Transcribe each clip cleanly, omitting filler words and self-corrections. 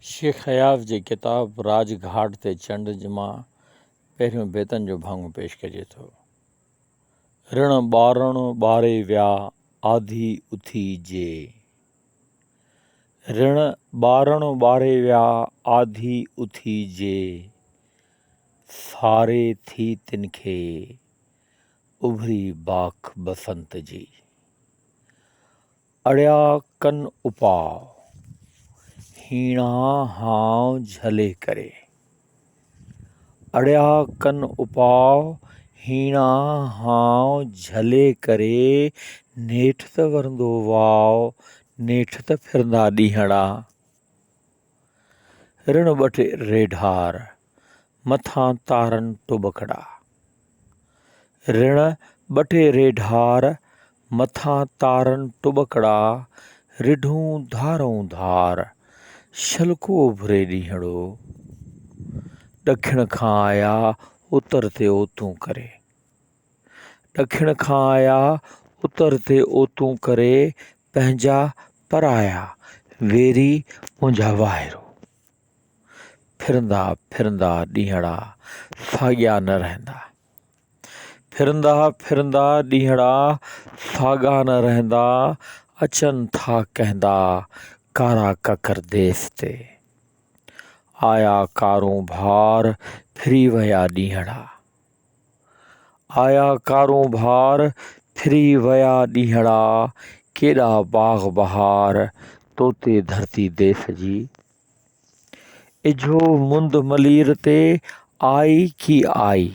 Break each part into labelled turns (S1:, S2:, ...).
S1: शेख हयाफ़ जी किताब राजघाट ते चंड मां पहिरियों बेतन जो भाङो पेश कजे थो। ऋण ॿारण ॿारे विया आधी उथी जे। ऋण ॿारण ॿारे विया आधी उथी जे। सारे थी तिनखे उभरी बाख बसंत जी। अड़िया कन उपाव हीणा हां झले करे। अड़िया कन उपाव हीणा हां झले करे। नेठि त वरंदो वाव नेठि त फिरंदा ॾींहड़ा। ऋण ॿटे रेढार मथां तारनि टुॿकड़ा। ऋण ॿटे रेढार मथां तारनि टुॿकड़ा। रिढूं धारूं धार शलको उभरे ॾींहड़ो। ॾखिण खां आया उतर ते ओतूं करे। ॾखिण खां आया उतर ते ओतूं करे। पंहिंजा पराया वेरी मुंहिंजा वाहिरो। फिरंदा फिरंदा ॾींहड़ा साॻिया न रहंदा। फिरंदा फिरंदा ॾींहड़ा साॻा न रहंदा। अचनि था कहंदा कारा ककर देस ते। आया कारूं भार फिरी विया ॾींहड़ा। आया कारूं भार फिरी विया ॾींहड़ा। केॾा बाग़ बहार तोते धरती देस जी। इझो मुंद मलीर ते आई की आई।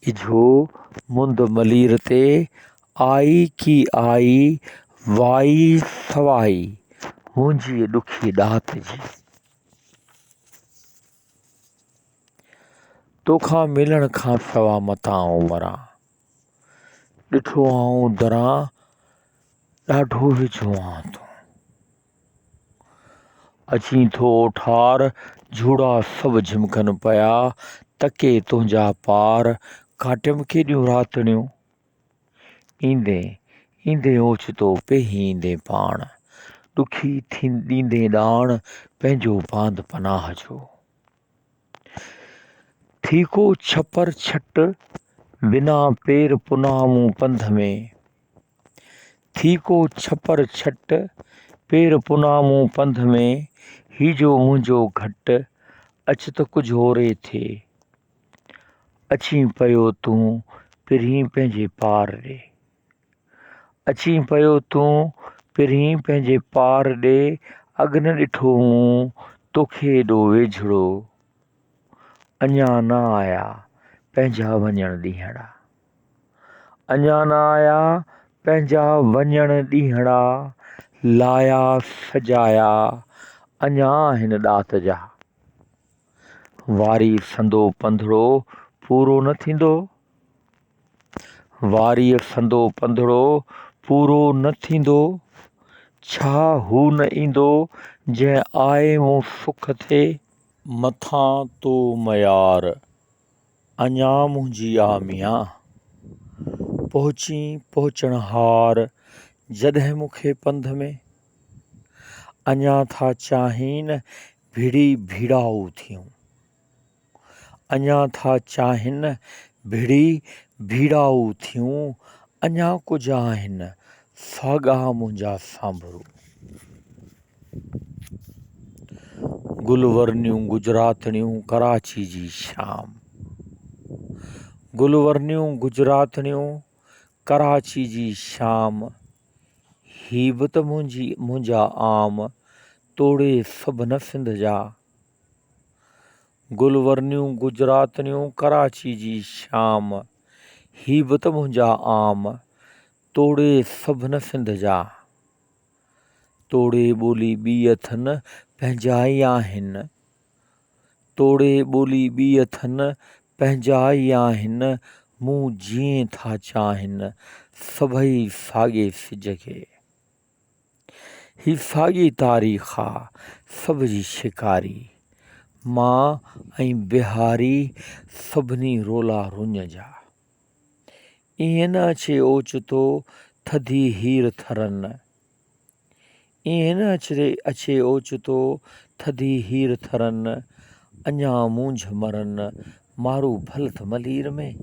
S1: इझो मुंद मलीर ते आई की आई। वाई सवाई मुंहिंजी ॾुखी ॾात जी। तोखां मिलण खां सवा मतां वरां। ॾिठो आऊं दरां ॾाढो विझो आं तूं। अची थो ठार झूड़ा सभु झिमकनि पिया। तके तुंहिंजा पार काटियमि केॾियूं रातड़ियूं। ईंदे ईंदे ओचितो पेहींदे पाण। ॾुखी ॾींदे ॾाण पंहिंजो बांध पनाह जो। थी को छपर छट बिना पेर पुनामूं पंध में। थी को छपर छट पेर पुनामूं पंध में। हीजो मुंहिंजो घटि अच त कुझु ओरे थिए। अची पियो तूं पिरहीं पंहिंजे पार ॾे। अची पियो तूं पिरहीं पंहिंजे पार ॾे। अॻु न ॾिठो मूं तोखे एॾो वेझड़ो। अञा न आया पंहिंजा वञण ॾींहड़ा। अञा न आया पंहिंजा वञण ॾींहड़ा। लाया सजाया अञा आहिनि ॾात जा। वारी संदो पंधिड़ो पूरो न थींदो। वारीअ संदो पंधिड़ो पूरो न थींदो। छा हू न ईंदो जंहिं आए मूं सुख थे। मथां तो मयार अञा मुंहिंजी आमियां। पहुची पहुचण हार जॾहिं मूंखे पंध में। अञा था चाहिनि भिड़ी भीड़ाऊ थियूं। अञा था चाहिनि भिड़ी भीड़ाऊ थियूं। अञा कुझु आहिनि साॻा मुंहिंजा सांभरू। गुलवर्नियूं गुजरातणियूं कराची जी शाम। गुलवर्नियूं गुजरातणियूं कराची जी शाम। ही बि त मुंहिंजा आम तोड़े सभु न सिंध जा। गुलवर्नियूं गुजरातणियूं कराची जी शाम। ही बि त मुंहिंजा आम तोड़े सभु न सिंध जा। तोड़े ॿोली ॿी अथनि पंहिंजा ई आहिनि। तोड़े ॿोली ॿी अथनि पंहिंजा ई आहिनि। मूं जीअं था चाहिनि सभई साॻे सिज खे। ही साॻी तारीख़ आ सभ जी शिकारी। मां ऐं बिहारी सभिनी रोला रुञ जा। ईअं न अचे ओचितो थधी हीर थरनि। ईअं न अचे ओचितो थधी हीर थरन, अञा मूंझ मरन, मारू भलत मलीर में।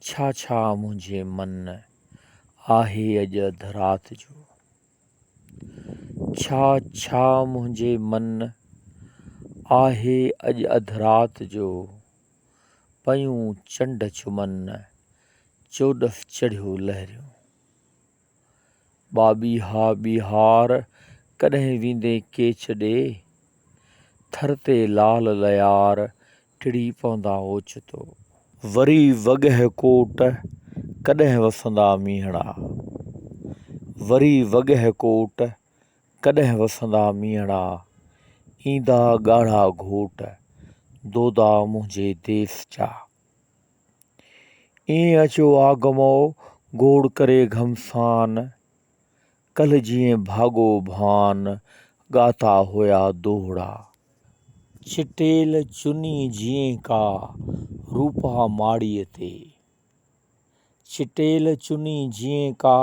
S1: छा छा मुंहिंजे मन आहे अॼु अध रात जो, छा छा मुंहिंजे मन आहे अॼु अध रात जो, पयूं चंड चुमन, चोॾस चढ़ियो लहरियूं। ॿाॿीहा ॿीहार कॾहिं वेंदे केच ॾे, थर ते लाल लयार टिड़ी पवंदा ओचितो। वरी वॻह कोट कॾहिं वसंदा मीहड़ा, वरी वॻह कोट कॾहिं वसंदा मीहड़ा, ईंदा ॻाढ़ा घोट दोदा मुंहिंजे देस जा। ईअं अचो आगमो गोड़ करे घमसान, कल्ह जीअं भाॻो भान ॻाता हुया दोहड़ा। चिटेल चुनी जीअं का रूपा माड़ीअ ते, चिटेल चुनी जीअं का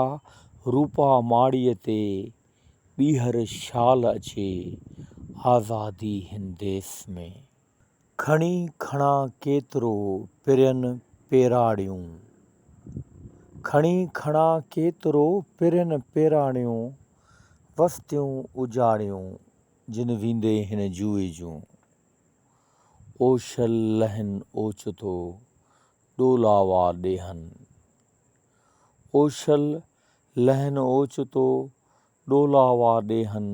S1: रूपा माड़ीअ ते, ॿीहर शाल अचे आज़ादी हिन देस में। खणी खणा केतिरो पिरियन पेराड़ियूं, खणी खणा केतिरो पिरियन पेराणियूं, वस्तियूं उजाड़ियूं जिन वींदे हिन जूए जूं। ओशल लहन ओचितो ॾोलावा ॾेहन, ओशल लहन ओचितो ॾोलावा ॾेहन,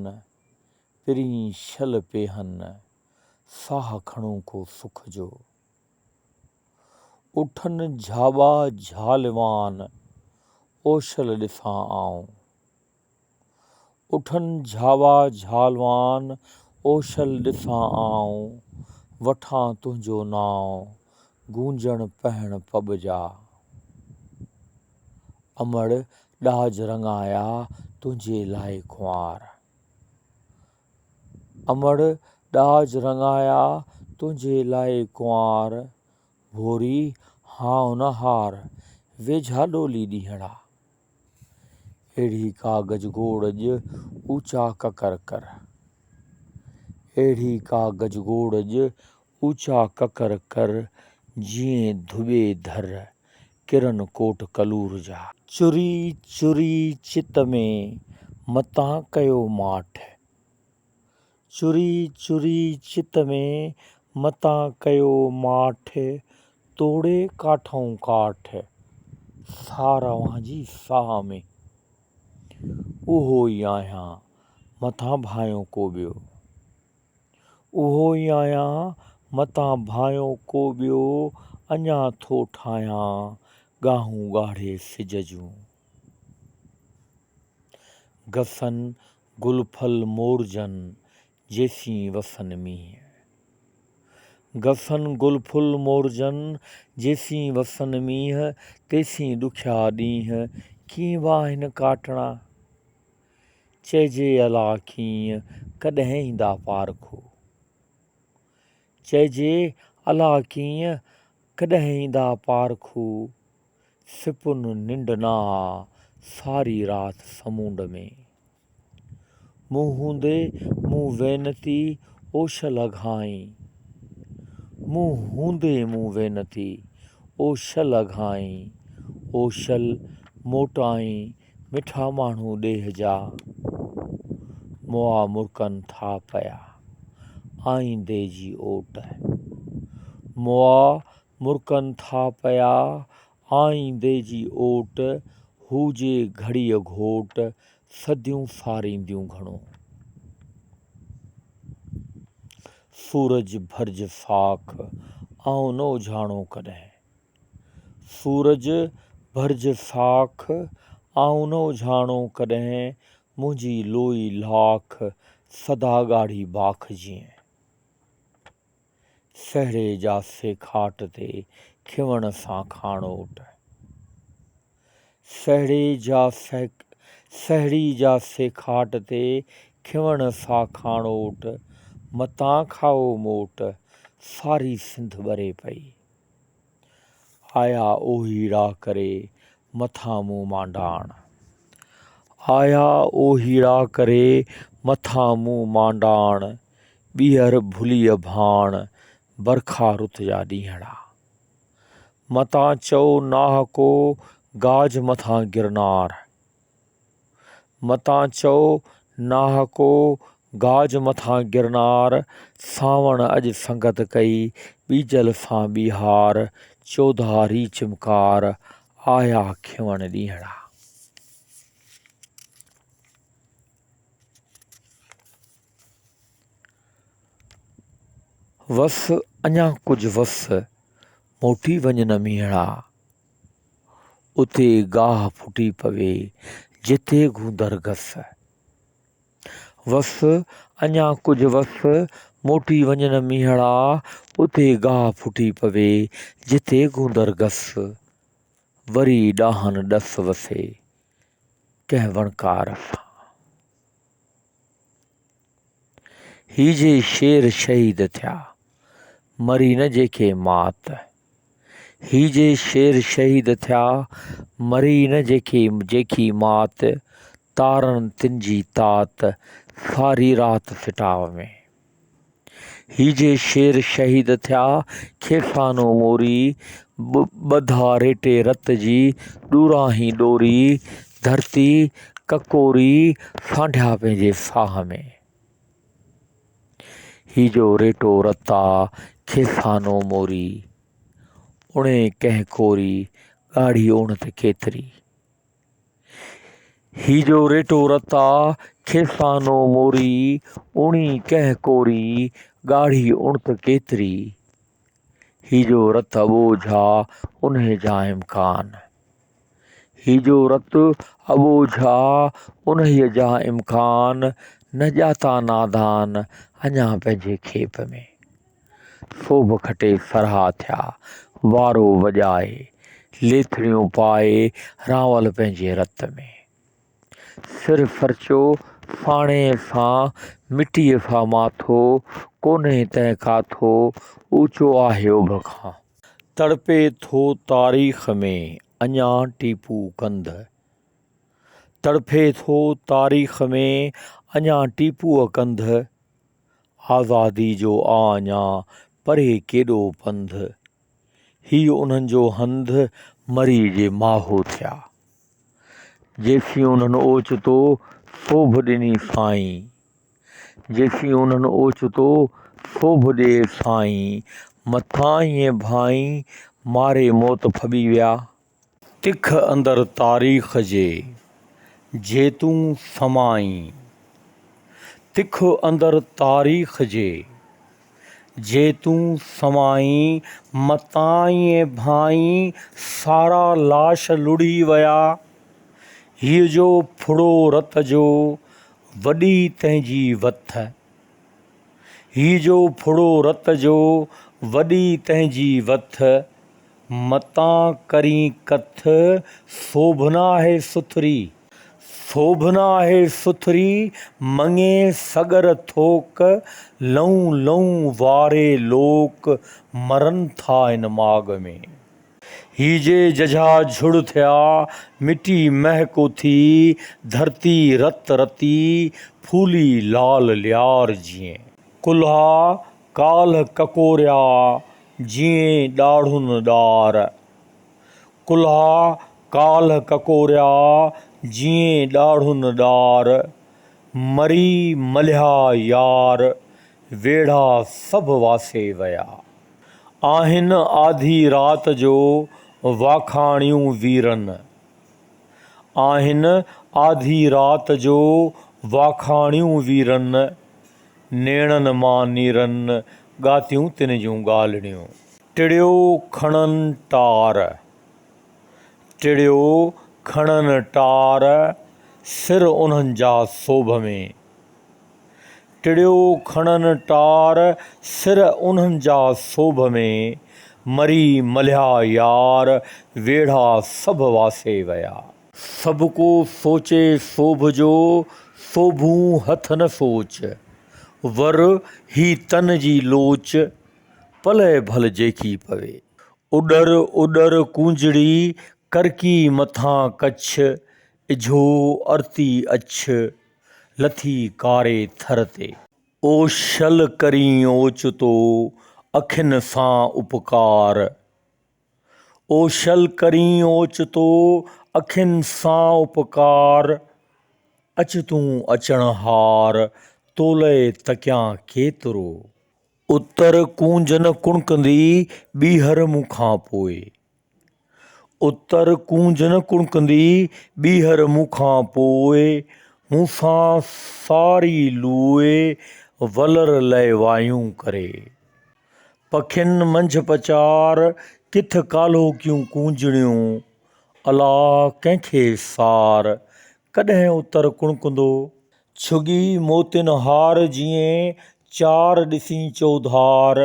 S1: पिरीं शल पेहन साह खणूं को सुख जो। उठन झाॿा झालवान ओशल ॾिसां आऊं, उठन झाॿा झालवान ओशल ॾिसां आऊं, वठां तुंहिंजो नाउ गूंजण पहण पब जा। अमड़ ॾाज रंगाया तुंहिंजे लाइ कुंवार, अमड़ ॾाज रंगाया तुंहिंजे लाइ कुंवार, भोरी हाउ न हार वेझा डोली ॾींहड़ा। अहिड़ी का गजगोड़ अॼु ऊचा ककर कर, अहिड़ी का गजगोड़ अॼु ऊचा ककर कर, जीअं धुॿे धर किरन कोट कलूर जा। चुरी चुरी चित में मतां कयो माठ, चुरी चुरी चित में मतां कयो माठ, तोड़े काठऊं काठ साह रवां जी साह में। उहो ई आहियां मथां भायो को ॿियो, उहो ई आहियां मथां भायो को ॿियो, अञा थो ठाहियां ॻाहूं ॻाढ़े सिज जूं। गसन गुलफल मोरजन जेसीं वसन मींहं, गसन गुलफुल मोरजन जेसीं वसन मींहं, तेसीं ॾुखिया ॾींहं कीअं बि आहिनि काटणा। चइजे अला कीअं कॾहिं ईंदा पारखो, चइजे अला कीअं कॾहिं ईंदा पारखो, सिपुन निंड ना सारी रात समूंड में। मूं हूंदे मूं वेनती ओशल अघाई, मूं हूंदे मूं वेनती ओशल अघाई, ओशल मोटाई मिठा माण्हू ॾेह जा। मुआ मुर्कनि था पया आईंदे जी ओट, मुआ मुर्कनि था पया आईंदे जी ओट, हुजे घड़ीअ घोट सदियूं सारींदियूं घणो। सूरज भरज साख आऊं न उझाणो कॾहिं, सूरज भरज साख आऊं न उझाणो कॾहिं, मुंहिंजी लोई लाख सदा ॻाढ़ी बाख जीअं। सहड़े जा सेखाट ते खिवण सां खाणोट, सहड़ी जा सेखाट ते खिवण सां खाणोट, मतां खाओ मोट सारी सिंध ॿरे पई। आया ओहीड़ा करे मथां मूं मांडाण, आया ओहीड़ा करे मथां मुंहुं मांडाण ॿीहर भुलीअ भाण बरखा रुत जा ॾींहड़ा मतां चओ नाह को गाज मथां गिरनार मतां चओ नाह को गाज मथां गिरनार सावण अॼु संगत कई ॿीजल सां ॿीहार चौधारी चिमकार आया खिवण ॾींहड़ा। वस अञा कुझु वस मोटी वञ न मीहड़ा उते गाह फुटी पवे जिते गूंदर घस वस अञा कुझु वस मोटी वञ न मीहड़ा उते गाह फुटी पवे जिते गूंदर घस वरी ॾाहन ॾस वसे कंहिं वणकार सां ही जे शेर शहीद थिया मरी न जेके मात ही जे शेर शहीद थिया मरी न जेकी मात तारन तिन जी तात सारी रात सिटाव में ही जे शेर शहीद थिया खेसानो मोरी ॿधा रेटे रत जी ॾूरां डोरी धरती ककोरी सांढिया पंहिंजे साह में ही जो रेटो रता खेसानो मोरी उणे कंहिं कोरी ॻाढ़ी उणत केतिरी ही जो रेटो रता खेसानो मोरी उणी कंहिं कोरी ॻाढ़ी उणत केतिरी ही जो रत अॿोझा उन्हे जा इम्कान ही जो रत अॿोझा उन्हीअ जा इम्कान न ॼाता नादान अञा पंहिंजे खेप में सोभ खटे सरहा थिया वारो वॼाए लेथड़ियूं पाए रावल पंहिंजे रत में सिर फरचो फाणे सां मिटीअ सां माथो कोन्हे तंहिं काथो ऊचो आहे उभ खां तड़पे थो तारीख़ में अञा टीपू कंध तड़पे थो तारीख़ में अञा टीपूअ कंध आज़ादी जो अञा परे केॾो पंध ही उन्हनि जो हंध मरी जे माहो थिया जेसीं उन्हनि ओचितो सोभ ॾिनी साईं जेसीं उन्हनि ओचितो सोभ ॾे साईं मथां ईअं भाई मारे मौत फॿी विया तिख अंदरि तारीख़ जे तूं समाई तिख अंदरि तारीख़ जे तूं समाई मतां ईअं भाई सारा लाश लुड़ी विया हीअ जो फुड़ो रत जो वॾी तंहिंजी वथ हीअ जो फुड़ो रत जो वॾी तंहिंजी वथ मतां करी कथ शोभना आहे सुथरी शोभना आहे सुथरी मङे सगर थोक लऊं लऊं वारे लोक मरनि था इन माग में ही जे जझा झुड़ थिया मिटी महको थी धरती रत रती फूली लाल लियार जीअं कुल्हा काल्ह ककोरिया जीअं ॾाढ़ुनि ॾार कुल्हा काल्ह ककोरिया जीअं ॾाढ़ुनि ॾार मरी मलिया यार वेढ़ा सभु वासे विया आहिनि आधी राति जो वाखाणियूं वीरनि आहिनि आधी राति जो वाखाणियूं वीरनि नेणनि मां नीरनि ॻातियूं तिन जूं ॻाल्हिड़ियूं टिड़ियो खणनि टार टिड़ियो खणनि टार सिर उन्हनि जा सोभ में टिड़ियो खणनि टार सिर उन्हनि जा सोभ में मरी मलिया यार वेढ़ा सभु वासे विया सभु को सोचे सोभ जो सोभूं हथ न सोच वर ही तन जी लोच पले भल जेकी पवे उॾर उॾर कूंजड़ी करकी मथां कच्छ इझो अरती अछ लथी कारे थर ते। ओ शल करी ओचितो अखियुनि सां उपकार। ओ शल करी ओचितो अखियुनि सां उपकार। अच तूं अचणहार तोले तकियां केतिरो। उत्तर कूंजन कुणकंदी ॿीहर मूंखां पोइ। उत्तर कूंजन कुणकंदी ॿीहर मूंखां पोइ। मूंसां सारी लूए वलर लय वायूं करे। पखियुनि मंझि पचार किथ कालो कियूं कूंजणियूं। अला कंहिंखे सार कॾहिं उत्तर कुणकंदो। छुगी मोतियुनि हार जीअं चार ॾिसी चौधार।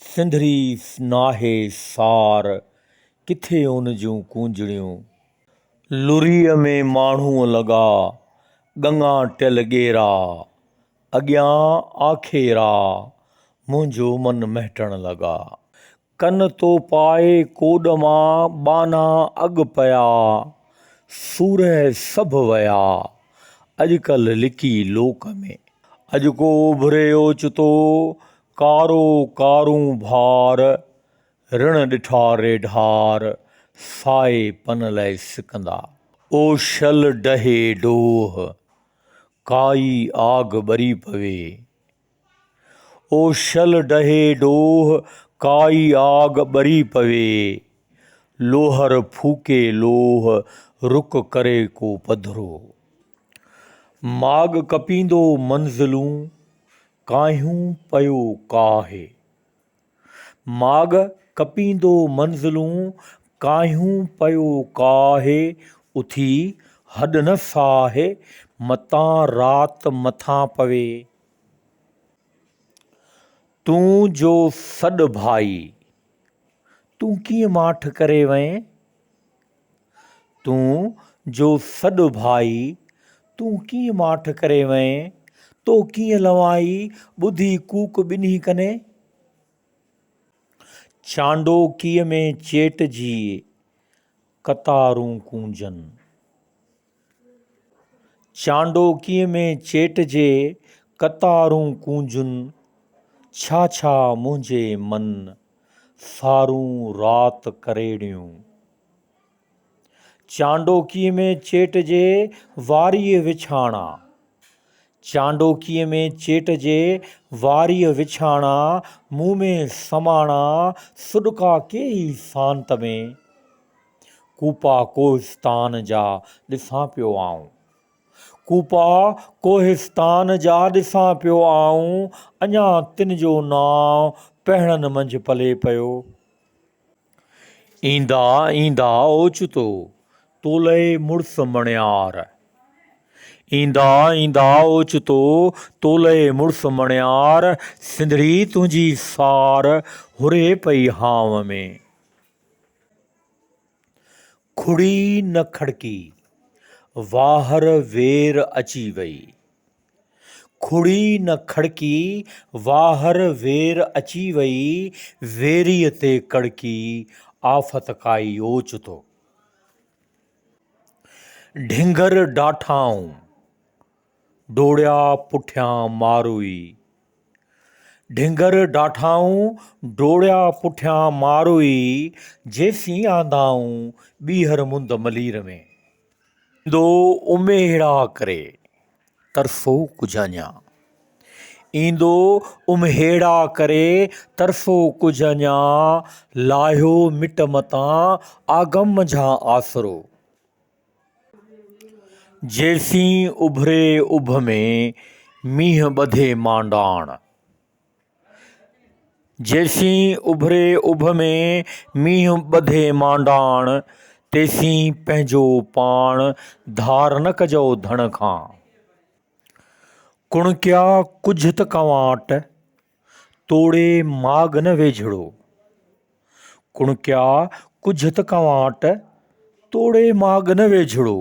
S1: सिंधरी नाहे सार किथे उन जूं कूंजणियूं। लुरीअ में माण्हू लॻा गंगा टियल ॻेरा। अॻियां आखेरा मुंहिंजो मन महटण लॻा। कन तो पाए कोॾ मां बाना अॻु पिया। सूर सभु वया अॼुकल्ह लिकी लोक में। अॼु को उभिरे ओचितो कारो कारूं भार। ऋण ॾिठा रेढार साए पन लाइ सिकंदा। ओ शल डहे डोह काई आग ॿरी पवे। ओ शल डहे डोह काई आग ॿरी पवे। लोहर फूके लोह रुक करे को पधरो। माॻ कपींदो मंज़िलूं काहियूं पयो काहे। माॻ कपींदो मंज़िलूं काहियूं पयो काहे। उथी हॾ न साहे मतां राति मथां पवे। तूं जो सॾु भाई तूं कीअं माठ करे वएं। तूं जो सॾु भाई तूं कीअं माठ करे वएं। तो कीअं लवाई ॿुधी कूक ॿिन्ही कने। चांडोकीअ में चेटिजी कतारूं कूंजन। चांडोकीअ में चेटिजे कतारूं कूंजुन। छा छा मुंहिंजे मन सारूं राति करेड़ियूं। चांडोकीअ में चेटिजे वारीअ विछाणा। चांडोकीअ में चेटिजे वारीअ विछाणा। मूं में समाणा सुॾका केई सांत में। कूपा कोहिस्तान जा ॾिसां पियो आऊं। कूपा कोहिस्तान जा ॾिसां पियो आऊं। अञा तिन जो नाव पहिड़नि मंझि पले पियो। ईंदा ईंदा ओचितो तोले मुड़ुस मणियार। ईंदा ईंदा ओचितो तोले मुड़ुस मणियार। सिंधरी तुंहिंजी सार हुरे पई हाव में। खुड़ी न खड़की वाहर वेर अची वई। खुड़ी न खड़की वाहर वेर अची वई। वेरीअ ते कड़की आफ़त काई ओचितो। ढिंगर डाठाऊं डोड़िया पुठियां मारोई। ढिंगर डाठाऊं डोड़िया पुठियां मारोई। जेसीं आंदाऊं ॿीहर मुंद मलीर में। ईंदो उमेड़ा करे तरसो कुझाञा। ईंदो उम्हेड़ा करे तरसो कुझाञा। लाहियो मिट मतां आगम जा आसरो। जेसीं उभिरे उभ में मींहुं ॿधे मांडाण। जेसीं उभिरे उभ में मींहुं ॿधे मांडाण। तेसीं पंहिंजो पाण धार न कजो धण खां। कुणकिया कुझ त कवांट तोड़े माॻ न वेझड़ो। कुणकिया कुझ त कवांट तोड़े माॻ न वेझड़ो।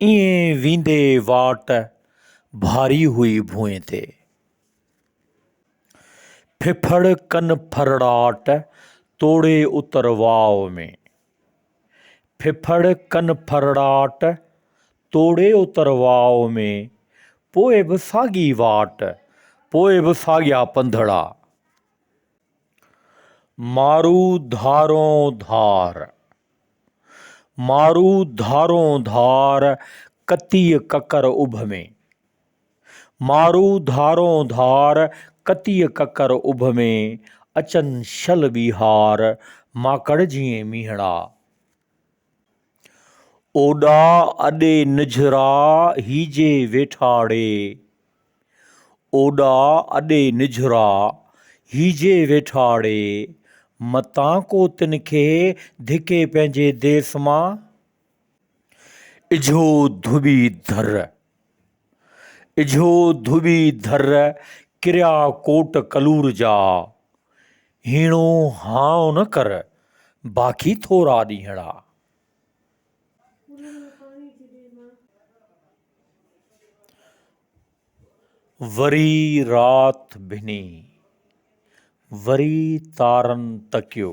S1: ईअं वींदे वाट भारी हुई भुएं ते। फिफड़ कन फरड़ाट तोड़े उतर वाव में। फिफड़ कन फरड़ाट तोड़े उतरवाओ में पोइ बि साॻी वाट, पोइ बि साॻिया पंधड़ा। मारू धारों धार, मारू धारों धार कतीअ ककर उभ में, मारू धारों धार कतीअ ककर उभ में, अचन शल बिहार माकड़ जीअं मीहड़ा। ओॾा अॾे निझरा हीजे वेठाड़े, ओॾा अॾे निझरा हीजे वेठाड़े, मतां को तिनखे धिके पंहिंजे देस मां। इझो धुबी धर, इझो धुबी धर किरिया कोट कलूर जा, हीणो हाव न कर बाक़ी थोरा ॾींहड़ा। वरी रात भिनी, वरी तारन तकियो,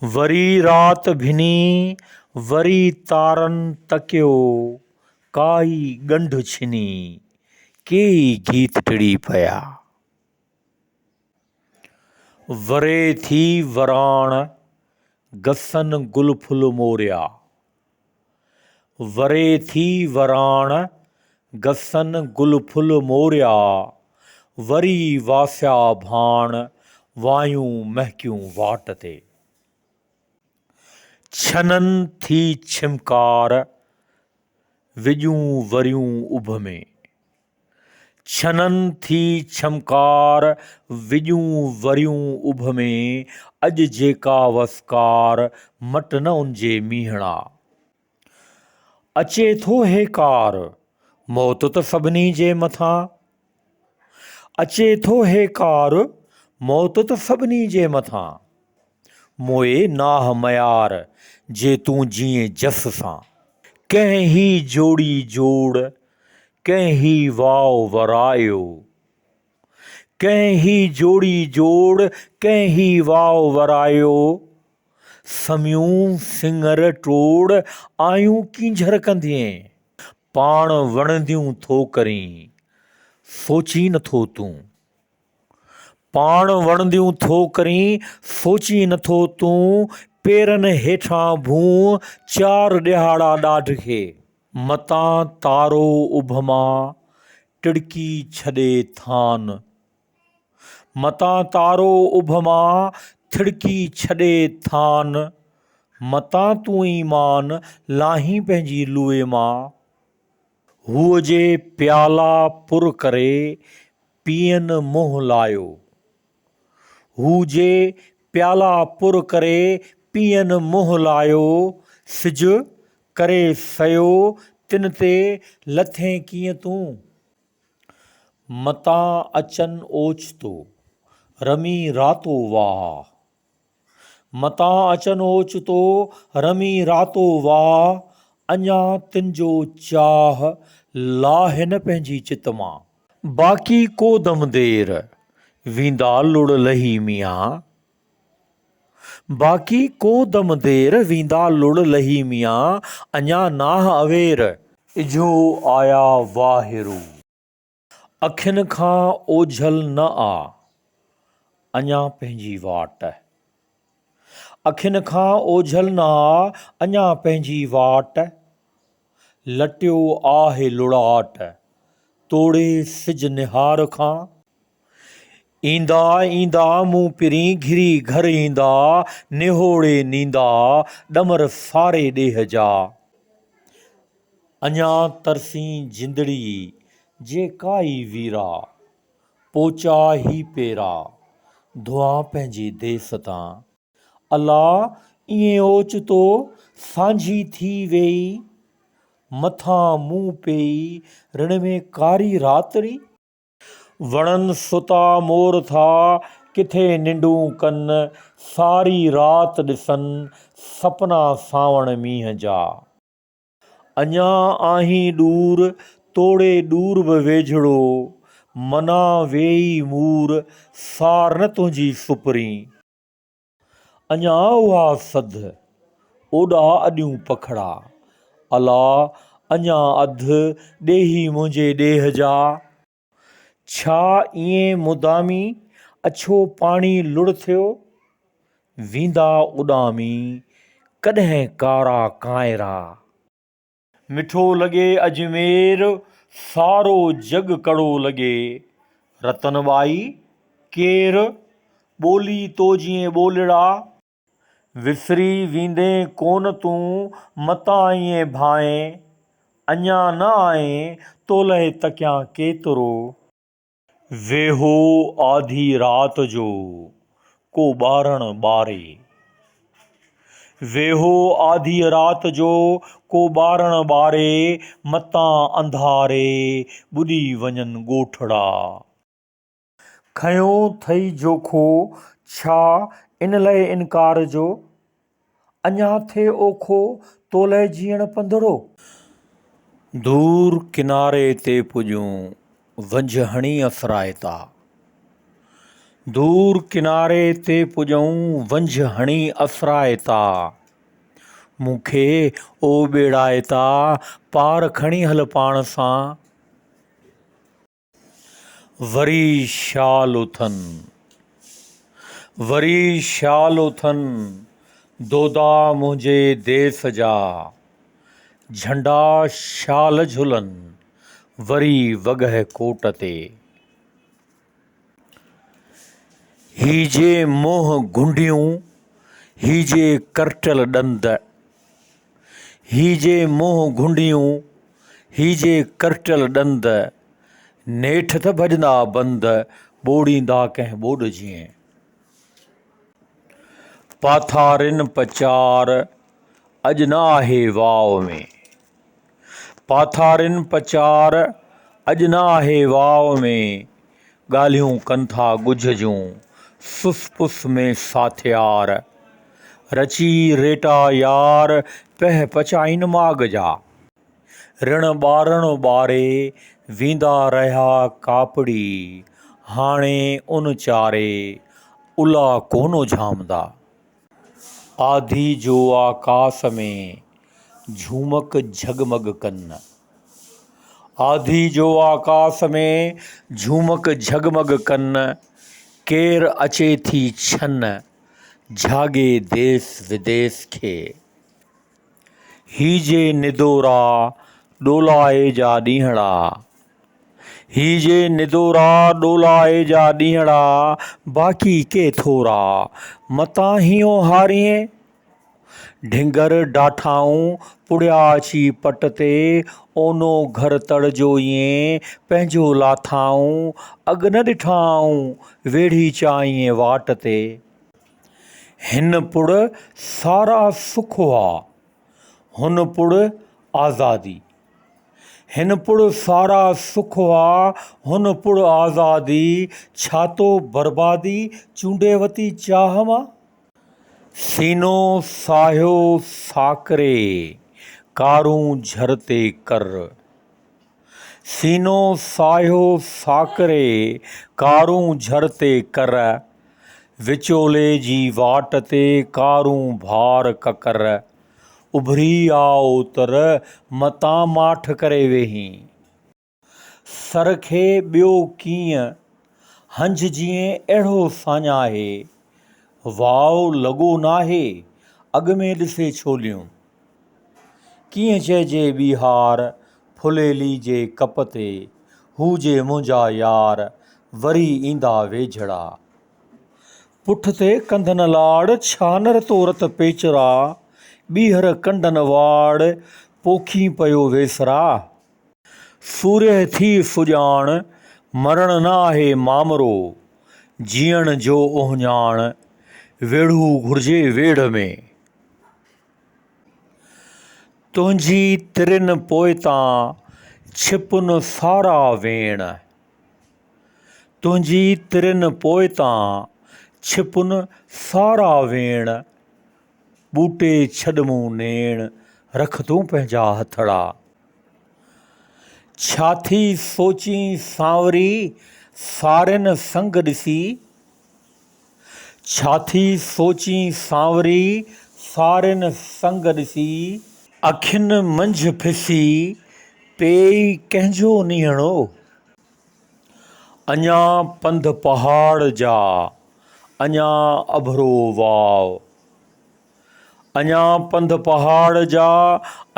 S1: वरी रात भिनी, वरी तारन तकियो, काई ॻंढ छिनी, केई गीत टिड़ी पया। वरे थी वराण गसन गुल फुल मोरिया, वरे थी वराण गसन गुल फुल मोरिया, वरी वासिया भाण वायूं महकियूं वाट ते। छनन थी छिमकार विॼूं वरियूं उभ में, छनन थी छमकार विॼूं वरियूं उभ में, अॼु जेका वसकार मट न उनजे मीहड़ा। अचे थो हेकार मौत त सभिनी जे मथां, अचे थो हेकार मौत त सभिनी जे मथां, मोए नाह मयार जे तूं जीए जस सां। कंहिं ही जोड़ी जोड़, कंहिं ही वाव वरायो, कंहिं ही जोड़ी जोड़, कंहिं ही वाव वरायो, समियूं सिंगर टोड़ आयूं कींझर कंदिएं, पाण वणंदियूं थो करीं सोची नथो तूं, पाण वणंदियूं थो करीं सोची नथो तूं, पेरनि हेठां भूं चार ॾिहाड़ा ॾाढ खे, मतां तारो उभ मां टिड़की छॾे थान, मतां तारो उभ मां थिड़की छॾे थान, मतां तूं ईमान लाहीं पंहिंजी लूए मां। हूअ जे प्याला पुर करे पीअन मुंहुं लायो, हू जे प्याला पुर करे पीअन मुंहुं लायो, सिज करे सयो तिन ते लथें कीअं तूं। मतां अचन ओचितो रमी रातो वाह, मतां अचन ओचितो रमी रातो वाह, अञा तिनजो चाह लाहे न पंहिंजी चित मां। बाक़ी को दम देर वींदा लुड़ लही मियां, बाक़ी को दम देर वींदा लुड़ लही मियां, अञा नाह अवेर इझो आया वाहिरू, अखियुनि खां ओझल न आ अञा पंहिंजी वाट, अखियुनि खां ओझल न आ अञा पंहिंजी वाट, लटियो आहे लुड़ाट तोड़े सिज निहार खां, ईंदा ईंदा मूं पिरी घिरी घर ईंदा, निहोड़े नींदा ॾमर सारे ॾेह जा, अञा तरसी जिंदड़ी जे काई वीरा, पोचा ही पेरा धुआ पंहिंजे देस तां, अला ईअं ओचितो सांझी थी वेई, मथां मुंहुं पेई रिण में कारी रातिड़ी, वणन सुता मोर था किथे निंडूं कनि, सारी रात ॾिसन सपना सावण मींहं जा, अञा आहीं दूर तोड़े दूर बि वेझड़ो, मना वेई मूर सार न तुंहिंजी सुपरी, अञा उहा सध ओॾा अॾियूं पखड़ा अला अञा अधु ॾेही मुंहिंजे ॾेह जा। छा ईअं मुदामी अछो पाणी लुड़ थियो, वींदा उॾामी कॾहिं कारा कांयरा। मिठो लॻे अजमेर सारो जग कड़ो लॻे, रतनबाई केर ॿोली तो जीअं ॿोलड़ा। विसरी वेंदे कोन तूं मतां ईअं भाएं, अञा न आएं तोलह तकियां केतिरो। वेहो आधी रात जो को ॿारण ॿारे, वेहो आधी रात जो को ॿारण ॿारे, मतां अंधारे ॿुॾी वञनि ॻोठड़ा। खयों थई जोखो छा इन लाइ इनकार जो, अञा थे ओखो तोलह जीअण पंधिड़ो। दूर किनारे ते पुॼूं वंझ हणी असराइता, दूर किनारे ते पुॼूं वंझ हणी असराइता। मूंखे ओ ॿेड़ाइता पार खणी हल पाण सां। वरी शाल उथनि, वरी शाल उथनि दोदा मुंहिंजे देस जा। झंडा शाल झुलनि वरी वॻह कोट ते। हीजे मोह गुंडियूं हीजे करटल ॾंद, हीजे मोह गुंडियूं हीजे करटल ॾंद। नेठि त भॼंदा बंद ॿोड़ींदा कंहिं ॿोॾ जीअं। पाथारिन पचार अॼु न आहे वाव में, पाथारिन पचार अॼु न आहे वाव में। ॻाल्हियूं कनि था ॻुझ जूं सुस पुस में साथियार, रची रेटा यार पह पचाइन माॻ जा। ऋण ॿारण ॿारे वींदा रहिया कापड़ी, हाणे उन चारे उला कोन झामदा। आधी जो आकाश में झूमक झगमग कनि, आधी जो आकाश में झूमक झगमग कनि। केर अचे थी छन झागे देस विदेस खे, हीजे निदोरा डोलाए जा ॾींहड़ा, हीजे निदोरा डोलाए जा ॾींहड़ा। बाक़ी के थोरा मतां हियो हारियं, ढिंगर डाठाऊं पुड़िया अची पट ते। ओनो घर तड़ जो ईअं पंहिंजो लाथाऊं, अॻु न ॾिठाऊं वेढ़ी चाईं वाट ते। हिन पुड़ सारा सुख हुआ हुन पुड़ आज़ादी, हिन पुड़ सारा सुख हुआ हुन पुड़ आज़ादी। छा तो बर्बादी चूंडे वती चाह मां, सीनो साहियो साकरे कारूं झरते कर। सीनो साहियो साकरे कारूं झरते कर, विचोले जी वाट ते कारूं भार ककर। उभरी आ ओतर मतां माठ करे वेहीं, सर खे ॿियो कीअं हंज जीअं अहिड़ो साञाहे। वाव लॻो नाहे अॻ में ॾिसे छोलियूं, कीअं चइजे ॿीहार फुलेली जे कप ते। हू जे मुंहिंजा यार वरी ईंदा वेझड़ा, पुठिते कंधन लाड़ छा नरतो रत पेचरा। ॿीहर कंडन वाड़ पोखी पियो वेसरा। सूर्य थी सुॼाण मरण न आहे मामरो, जीअण जो ओहञाण वेढ़ू घुर्जे वेढ़ में। तुंहिंजी तिरिन पोइतां छिपुन सारा वेण, तुंहिंजी तिरिन पोइतां छिपुन सारा वेण। ॿूटे छॾ मूं नेण रख तूं पंहिंजा हथड़ा। छा थी सोची सांवरी सारिन संग ॾिसी, छा थी सोची सांवरी सारिन संग ॾिसी। अखियुनि मंझि फिसी पेई कंहिंजो नीहणो। अञा पंध पहाड़ जा अञा अभरो वाव। अञा पंध पहाड़ जा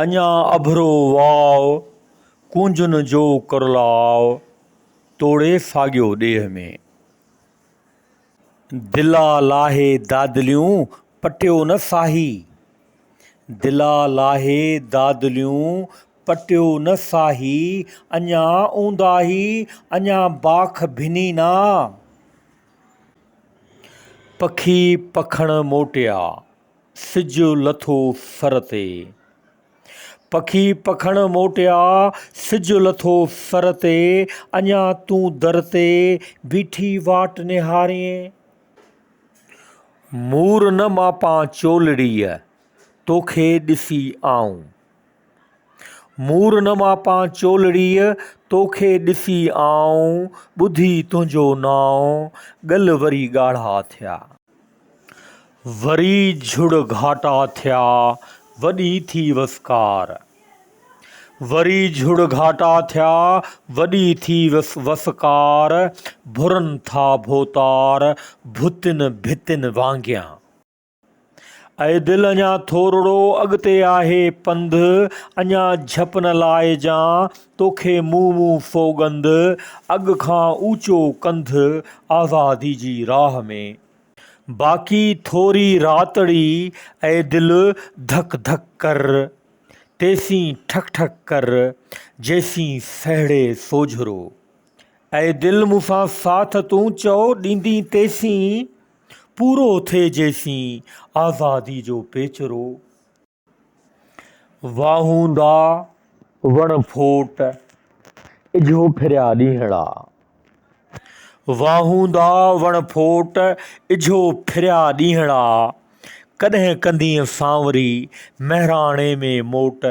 S1: अञा अभरो वाव। कुंजुनि जो करलाव तोड़े साॻियो ॾेह में। दिला लाहे दादलियूं पटियो न साही। दिला लाहे दादलियूं पटियो न साही। अञा ऊंदाही अञा बाख भिनी ना। पखी पखण मोटिया सिजु लथो सर ते। पखी पखण मोटिया सिजु लथो सर ते। अञा तूं दर ते बीठी वाट निहारीअ। मूर न मापां चोलड़ीअ तोखे ॾिसी आऊं। मूर न मापां चोलड़ीअ तोखे ॾिसी आऊं। ॿुधी तुंहिंजो नाउ ॻल वरी ॻाढ़ा थिया। वरी झुड़ घाटा थिया वॾी थी वसकार। वरी झुड़ घाटा थिया वॾी थी वसकार। भुरनि था भोतार भुतिन भितिन वांगिया। ऐं दिलि अञा थोरड़ो अॻिते आहे पंधु। अञा झप न लाइजांइ तोखे मुंहुं मुंहुं सौगंध। अॻ खां ऊचो कंधु आज़ादी जी राह में। बाक़ी थोरी रातड़ी ऐं दिलि धक धक कर। तेसीं ठक ठक कर जेसीं सहड़े सोझरो। ऐं दिलि मूंसां साथ तूं चओ ॾींदी तेसीं पूरो थिए जेसीं आज़ादी जो पेचरो। वाहूंदा वण फोट इझो फिरिया ॾींहड़ा। वाहूंदा वण फोट इझो फिरिया ॾींहड़ा। कॾहिं कंदीअ सांवरी महिराणे में मोट।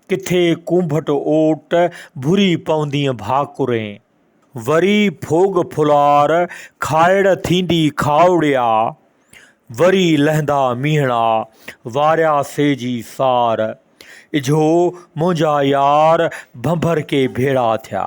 S1: किथे कुंभट ओट भुरी पवंदीअ भाकुरें। वरी फोग फुलार खाइड़ थींदी खावड़िया। वरी लहंदा मींहड़ा वारिया सेजी सार। इझो मुंहिंजा यार भंभर के भेड़ा थिया।